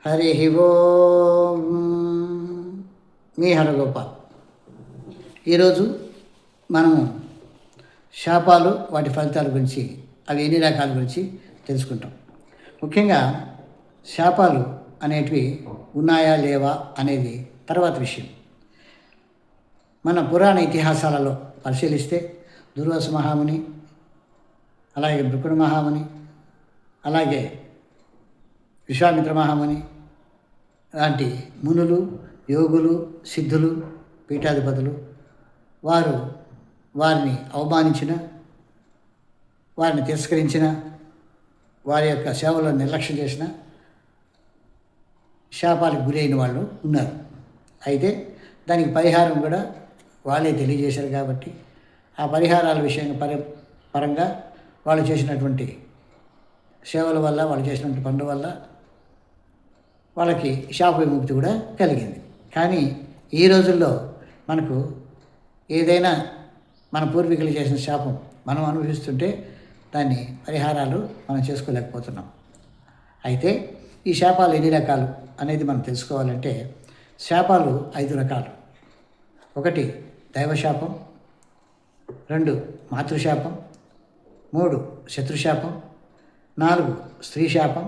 హరి ఓం. మీ హరగోపాల్. ఈరోజు మనము శాపాలు, వాటి ఫలితాల గురించి, అవి ఎన్ని రకాల గురించి తెలుసుకుంటాం. ముఖ్యంగా శాపాలు అనేటివి ఉన్నాయా లేవా అనేది తర్వాత విషయం. మన పురాణ ఇతిహాసాలలో పరిశీలిస్తే దుర్వాస మహాముని, అలాగే భృకుడు మహాముని, అలాగే విశ్వామిత్ర మహాముని లాంటి మునులు, యోగులు, సిద్ధులు, పీఠాధిపతులు వారిని అవమానించిన, వారిని తిరస్కరించిన, వారి యొక్క సేవలను నిర్లక్ష్యం చేసిన శాపాలకు గురైన వాళ్ళు ఉన్నారు. అయితే దానికి పరిహారం కూడా వాళ్ళే తెలియజేశారు. కాబట్టి ఆ పరిహారాల విషయంగా పరంగా వాళ్ళు చేసినటువంటి సేవల వల్ల, వాళ్ళు చేసినటువంటి పనుల వల్ల వాళ్ళకి శాప విముక్తి కూడా కలిగింది. కానీ ఈ రోజుల్లో మనకు ఏదైనా మన పూర్వీకులు చేసిన శాపం మనం అనుభవిస్తుంటే దాన్ని పరిహారాలు మనం చేసుకోలేకపోతున్నాం. అయితే ఈ శాపాలు ఎన్ని రకాలు అనేది మనం తెలుసుకోవాలంటే శాపాలు 5 రకాలు. 1 దైవశాపం, 2 మాతృశాపం, 3 శత్రుశాపం, 4 స్త్రీ శాపం,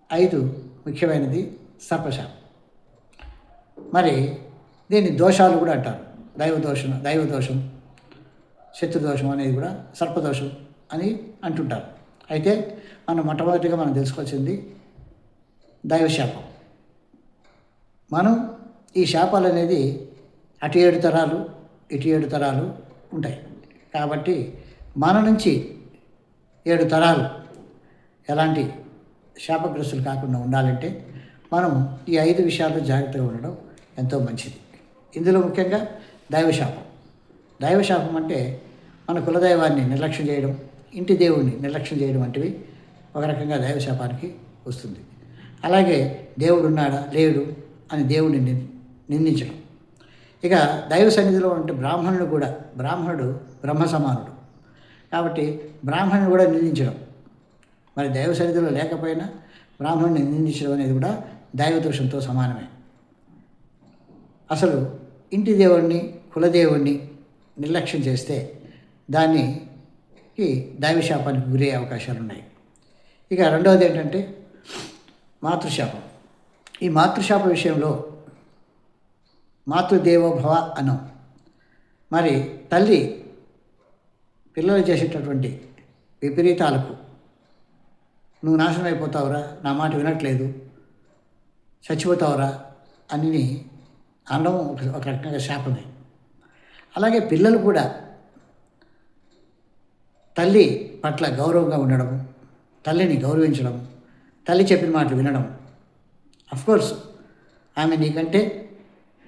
5 ముఖ్యమైనది సర్పశాపం. మరి దీన్ని దోషాలు కూడా అంటారు. దైవదోషం, శత్రుదోషం అనేది కూడా సర్పదోషం అని అంటుంటారు. అయితే మొట్టమొదటిగా మనం తెలుసుకోవాల్సింది దైవశాపం. మనం ఈ శాపాలు అనేది అటు 7 తరాలు, ఇటు 7 తరాలు ఉంటాయి. కాబట్టి మన నుంచి 7 తరాలు ఎలాంటి శాపగ్రస్తులు కాకుండా ఉండాలంటే మనం ఈ 5 విషయాల్లో జాగ్రత్తగా ఉండడం ఎంతో మంచిది. ఇందులో ముఖ్యంగా దైవశాపం. దైవశాపం అంటే మన కులదైవాన్ని నిర్లక్ష్యం చేయడం, ఇంటి దేవుడిని నిర్లక్ష్యం చేయడం వంటివి ఒక రకంగా దైవశాపానికి వస్తుంది. అలాగే దేవుడు ఉన్నాడా లేడు అని దేవుడిని నిందించడం. ఇక దైవ సన్నిధిలో ఉంటే బ్రాహ్మణుడు బ్రహ్మ సమానుడు కాబట్టి బ్రాహ్మణుని కూడా నిందించడం. మరి దైవ సన్నిధిలో లేకపోయినా బ్రాహ్మణుని నిందించడం అనేది కూడా దైవదోషంతో సమానమే. అసలు ఇంటి దేవుడిని, కులదేవుడిని నిర్లక్ష్యం చేస్తే దానికి దైవశాపానికి గురయ్యే అవకాశాలు ఉన్నాయి. ఇక రెండవది ఏంటంటే మాతృశాపం. ఈ మాతృశాప విషయంలో మాతృదేవోభవ అనం. మరి తల్లి పిల్లలు చేసేటటువంటి విపరీతాలకు నువ్వు నాశనం అయిపోతావురా, నా మాట వినట్లేదు, చచ్చిపోతావురా అని అనడం ఒక రకంగా శాపమే. అలాగే పిల్లలు కూడా తల్లి పట్ల గౌరవంగా ఉండడం, తల్లిని గౌరవించడం, తల్లి చెప్పిన మాటలు వినడం. అఫ్కోర్స్ ఆమె నీకంటే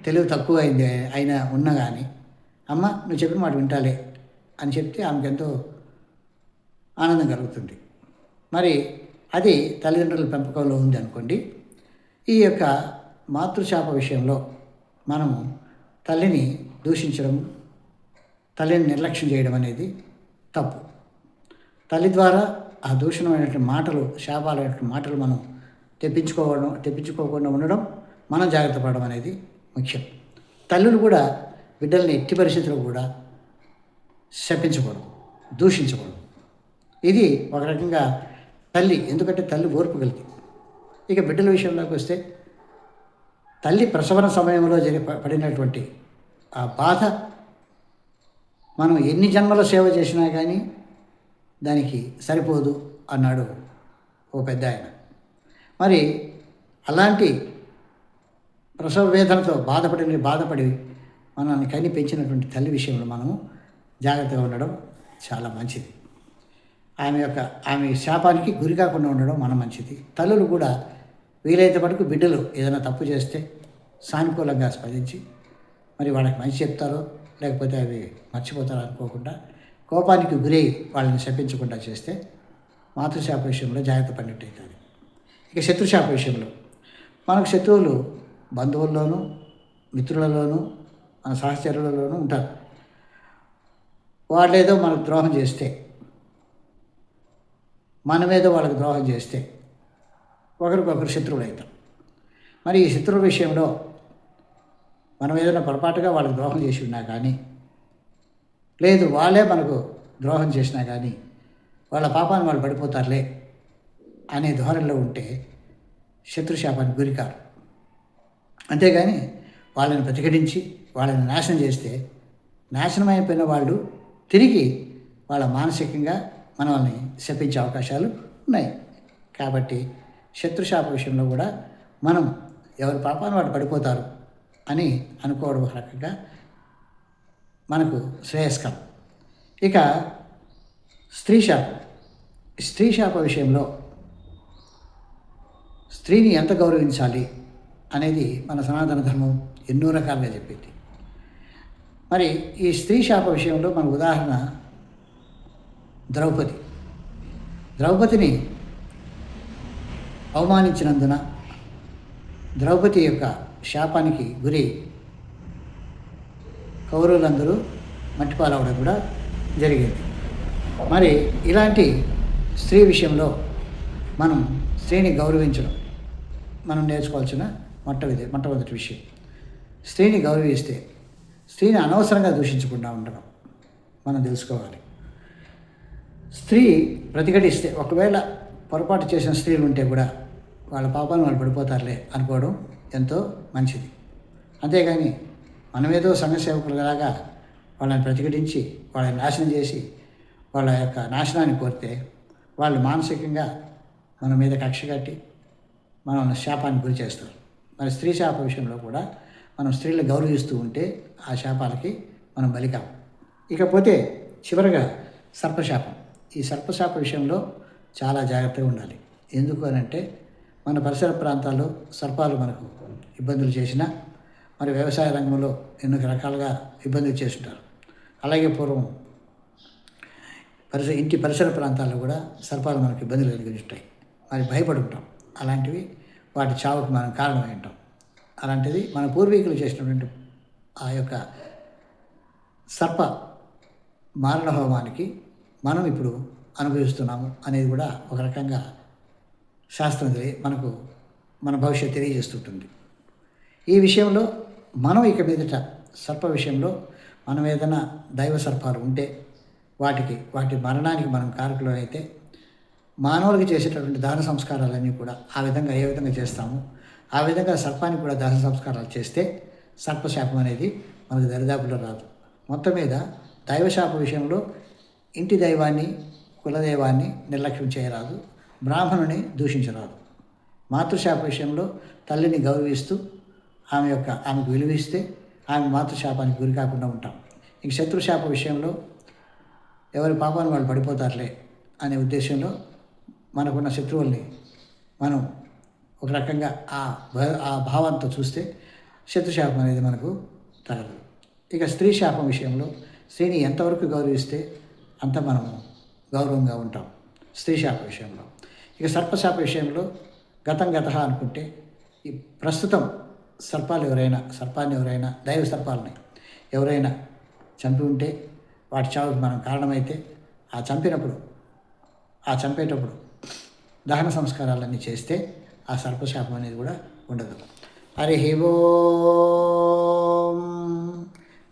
తెలివి తక్కువ అయినా ఉన్నా కానీ అమ్మ నువ్వు చెప్పిన మాట వింటాలే అని చెప్తే ఆమెకు ఎంతో ఆనందం కలుగుతుంది. మరి అది తల్లిదండ్రుల పెంపకంలో ఉంది అనుకోండి. ఈ యొక్క మాతృశాప విషయంలో మనము తల్లిని దూషించడం, తల్లిని నిర్లక్ష్యం చేయడం అనేది తప్పు. తల్లి ద్వారా ఆ దూషణమైనటువంటి మాటలు, శాపాలైనటువంటి మాటలు మనం తెప్పించుకోకుండా ఉండడం, మనం జాగ్రత్త పడడం అనేది ముఖ్యం. తల్లులు కూడా బిడ్డల్ని ఎట్టి పరిస్థితుల్లో కూడా శపించకూడదు, దూషించకూడదు. ఇది ఒక రకంగా తల్లి, ఎందుకంటే తల్లి ఓర్పుగలిగి. ఇక బిడ్డల విషయంలోకి వస్తే తల్లి ప్రసవన సమయంలో పడినటువంటి ఆ బాధ మనం ఎన్ని జన్మల సేవ చేసినా కానీ దానికి సరిపోదు అన్నాడు ఓ పెద్ద ఆయన. మరి అలాంటి ప్రసవ వేదనతో బాధపడి మనల్ని కని పెంచినటువంటి తల్లి విషయంలో మనము జాగ్రత్తగా ఉండడం చాలా మంచిది. ఆమె శాపానికి గురి కాకుండా ఉండడం మన మంచిది. తల్లులు కూడా వీలైతే మటుకు బిడ్డలు ఏదైనా తప్పు చేస్తే సానుకూలంగా స్పందించి మరి వాళ్ళకి మంచి చెప్తారో లేకపోతే అవి మర్చిపోతారో అనుకోకుండా కోపానికి గురై వాళ్ళని శపించకుండా చేస్తే మాతృశాప విషయంలో జాగ్రత్త పడినట్టు అవుతుంది. ఇక శత్రుశాప విషయంలో మనకు శత్రువులు బంధువుల్లోనూ, మిత్రులలోనూ, మన సహచరులలోనూ ఉంటారు. వాళ్ళేదో మనకు ద్రోహం చేస్తే, మనమేదో వాళ్ళకి ద్రోహం చేస్తే ఒకరికొకరు శత్రువులు అవుతాం. మరి ఈ శత్రువుల విషయంలో మనం ఏదైనా పొరపాటుగా వాళ్ళకి ద్రోహం చేసి ఉన్నా కానీ, లేదు వాళ్ళే మనకు ద్రోహం చేసినా కానీ వాళ్ళ పాపాన్ని వాళ్ళు పడిపోతారులే అనే ధోరణిలో ఉంటే శత్రుశాపానికి గురికారు. అంతేగాని వాళ్ళని ప్రతిఘటించి వాళ్ళని నాశనం చేస్తే నాశనం అయిపోయిన వాళ్ళు తిరిగి వాళ్ళ మానసికంగా మనల్ని శపించే అవకాశాలు ఉన్నాయి. కాబట్టి శత్రుశాప విషయంలో కూడా మనం ఎవరి పాపాన్ని వాడు పడిపోతారు అని అనుకోవడం ఒక రకంగా మనకు శ్రేయస్కరం. ఇక స్త్రీ శాప విషయంలో స్త్రీని ఎంత గౌరవించాలి అనేది మన సనాతన ధర్మం ఎన్నో రకాలుగా చెప్పింది. మరి ఈ స్త్రీ శాప విషయంలో మన ఉదాహరణ ద్రౌపదిని అవమానించినందున ద్రౌపది యొక్క శాపానికి గురి కౌరవులందరూ మట్టిపాలవడం కూడా జరిగింది. మరి ఇలాంటి స్త్రీ విషయంలో మనం స్త్రీని గౌరవించడం మనం నేర్చుకోవాల్సిన మొట్టమొదటి విషయం. స్త్రీని గౌరవిస్తే స్త్రీని అనవసరంగా దూషించకుండా ఉండడం మనం తెలుసుకోవాలి. స్త్రీ ప్రతిఘటిస్తే ఒకవేళ పొరపాటు చేసిన స్త్రీలు ఉంటే కూడా వాళ్ళ పాపాలను వాళ్ళు పడిపోతారులే అనుకోవడం ఎంతో మంచిది. అంతేగాని మనమేదో సంఘ సేవకులలాగా వాళ్ళని ప్రతిఘటించి వాళ్ళని నాశనం చేసి వాళ్ళ యొక్క నాశనాన్ని కోరితే వాళ్ళు మానసికంగా మన మీద కక్ష కట్టి మనల్ని శాపానికి గురి చేస్తారు. మరి స్త్రీ శాప విషయంలో కూడా మనం స్త్రీలను గౌరవిస్తూ ఉంటే ఆ శాపాలకి మనం బలికాం. ఇకపోతే చివరగా సర్పశాపం. ఈ సర్పశాప విషయంలో చాలా జాగ్రత్తగా ఉండాలి. ఎందుకు అని అంటే మన పరిసర ప్రాంతాల్లో సర్పాలు మనకు ఇబ్బందులు చేసినా మరి వ్యవసాయ రంగంలో ఎన్నో రకాలుగా ఇబ్బందులు చేస్తుంటారు. అలాగే పూర్వం ఇంటి పరిసర ప్రాంతాల్లో కూడా సర్పాలు మనకు ఇబ్బందులు కలిగించుంటాయి. మరి భయపడుంటాం. అలాంటివి వాటి చావుకు మనం కారణమై ఉంటాం. అలాంటిది మన పూర్వీకులు చేసినటువంటి ఆ యొక్క సర్ప మారణ హోమానికి మనం ఇప్పుడు అనుభవిస్తున్నాము అనేది కూడా ఒక రకంగా శాస్త్రం మనకు మన భవిష్యత్తు తెలియజేస్తుంటుంది. ఈ విషయంలో మనం ఇక మీదట సర్ప విషయంలో మనం ఏదైనా దైవ సర్పాలు ఉంటే వాటి మరణానికి మనం కారకులు అయితే మానవులకి చేసేటటువంటి దహన సంస్కారాలన్నీ కూడా ఏ విధంగా చేస్తామో ఆ విధంగా సర్పానికి కూడా దహన సంస్కారాలు చేస్తే సర్పశాపం అనేది మనకు దరిదాపులో రాదు. మొత్తం మీద దైవశాప విషయంలో ఇంటి దైవాన్ని కులదైవాన్ని నిర్లక్ష్యం చేయరాదు, బ్రాహ్మణుని దూషించరాదు. మాతృశాప విషయంలో తల్లిని గౌరవిస్తూ ఆమెకు విలువిస్తే ఆమె మాతృశాపానికి గురి కాకుండా ఉంటాం. ఇంక శత్రుశాప విషయంలో ఎవరి పాపాన్ని వాళ్ళు పడిపోతారులే అనే ఉద్దేశంలో మనకున్న శత్రువుల్ని మనం ఒక రకంగా ఆ భావంతో చూస్తే శత్రుశాపం అనేది మనకు తగలదు. ఇక స్త్రీ శాపం విషయంలో స్త్రీని ఎంతవరకు గౌరవిస్తే అంత మనము గౌరవంగా ఉంటాం స్త్రీ శాప విషయంలో. ఇక సర్పశాప విషయంలో గత అనుకుంటే ఈ ప్రస్తుతం సర్పాన్ని ఎవరైనా దైవ సర్పాలని ఎవరైనా చంపి ఉంటే వాటి చావుకి మనం కారణమైతే చంపేటప్పుడు దహన సంస్కారాలన్నీ చేస్తే ఆ సర్పశాపం అనేది కూడా ఉండదు. హరి ఓం.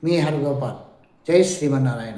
మీ హరిగోపాల్. జై శ్రీమన్నారాయణ.